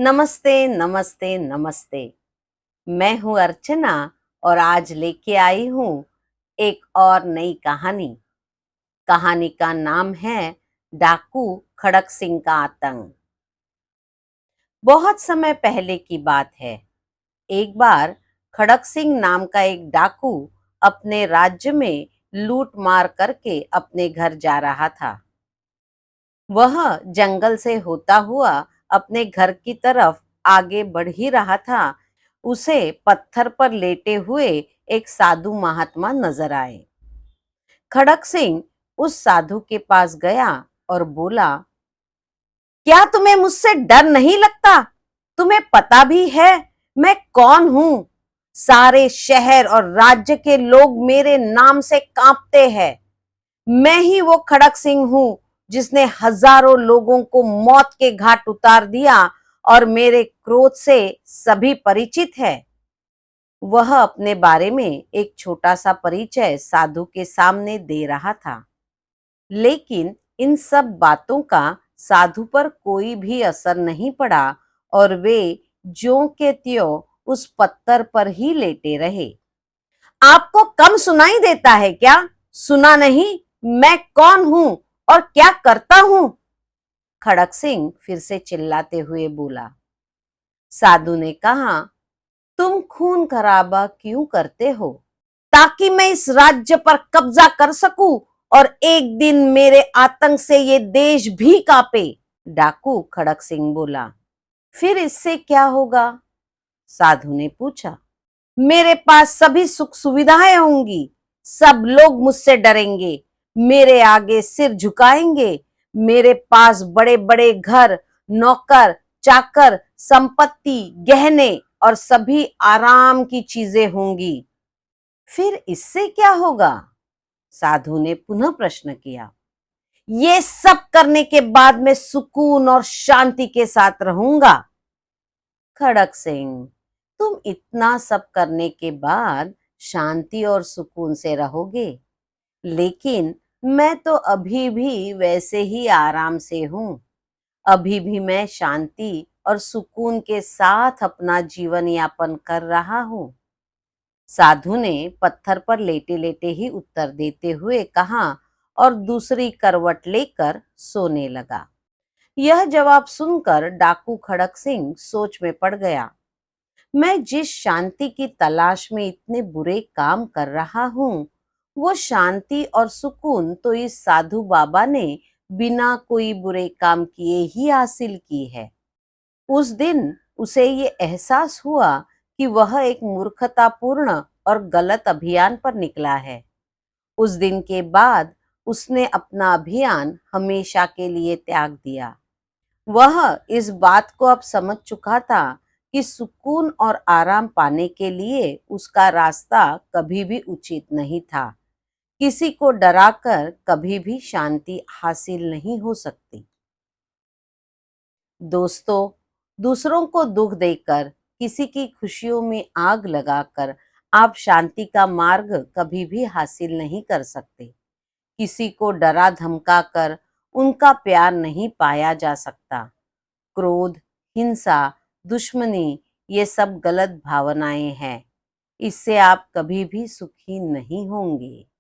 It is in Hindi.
नमस्ते नमस्ते नमस्ते। मैं हूँ अर्चना और आज लेके आई हूँ एक और नई कहानी। कहानी का नाम है डाकू खड़क सिंह का आतंक। बहुत समय पहले की बात है। एक बार खड़क सिंह नाम का एक डाकू अपने राज्य में लूट मार करके अपने घर जा रहा था। वह जंगल से होता हुआ अपने घर की तरफ आगे बढ़ ही रहा था। उसे पत्थर पर लेटे हुए एक साधु महात्मा नजर आए। खड़क सिंह उस साधु के पास गया और बोला, क्या तुम्हें मुझसे डर नहीं लगता? तुम्हें पता भी है मैं कौन हूं? सारे शहर और राज्य के लोग मेरे नाम से कांपते हैं। मैं ही वो खड़क सिंह हूं जिसने हजारों लोगों को मौत के घाट उतार दिया और मेरे क्रोध से सभी परिचित है। वह अपने बारे में एक छोटा सा परिचय साधु के सामने दे रहा था, लेकिन इन सब बातों का साधु पर कोई भी असर नहीं पड़ा और वे ज्यों के त्यों उस पत्थर पर ही लेटे रहे। आपको कम सुनाई देता है क्या? सुना नहीं मैं कौन हूं और क्या करता हूं? खड़क सिंह फिर से चिल्लाते हुए बोला। साधु ने कहा, तुम खून खराबा क्यों करते हो? ताकि मैं इस राज्य पर कब्जा कर सकूं और एक दिन मेरे आतंक से ये देश भी कांपे। डाकू खड़क सिंह बोला। फिर इससे क्या होगा? साधु ने पूछा। मेरे पास सभी सुख सुविधाएं होंगी। सब लोग मुझसे डरेंगे, मेरे आगे सिर झुकाएंगे। मेरे पास बड़े बड़े घर, नौकर, चाकर, संपत्ति, गहने और सभी आराम की चीजें होंगी। फिर इससे क्या होगा? साधु ने पुनः प्रश्न किया। ये सब करने के बाद मैं सुकून और शांति के साथ रहूंगा। खड़क सिंह, तुम इतना सब करने के बाद शांति और सुकून से रहोगे, लेकिन मैं तो अभी भी वैसे ही आराम से हूं। अभी भी मैं शांति और सुकून के साथ अपना जीवन यापन कर रहा हूं। साधु ने पत्थर पर लेटे लेटे ही उत्तर देते हुए कहा और दूसरी करवट लेकर सोने लगा। यह जवाब सुनकर डाकू खड़क सिंह सोच में पड़ गया। मैं जिस शांति की तलाश में इतने बुरे काम कर रहा हूं, वो शांति और सुकून तो इस साधु बाबा ने बिना कोई बुरे काम किए ही हासिल की है। उस दिन उसे ये एहसास हुआ कि वह एक मूर्खतापूर्ण और गलत अभियान पर निकला है। उस दिन के बाद उसने अपना अभियान हमेशा के लिए त्याग दिया। वह इस बात को अब समझ चुका था कि सुकून और आराम पाने के लिए उसका रास्ता कभी भी उचित नहीं था। किसी को डराकर कभी भी शांति हासिल नहीं हो सकती। दोस्तों, दूसरों को दुख देकर, किसी की खुशियों में आग लगाकर आप शांति का मार्ग कभी भी हासिल नहीं कर सकते। किसी को डरा धमका कर उनका प्यार नहीं पाया जा सकता। क्रोध, हिंसा, दुश्मनी, ये सब गलत भावनाएं हैं। इससे आप कभी भी सुखी नहीं होंगे।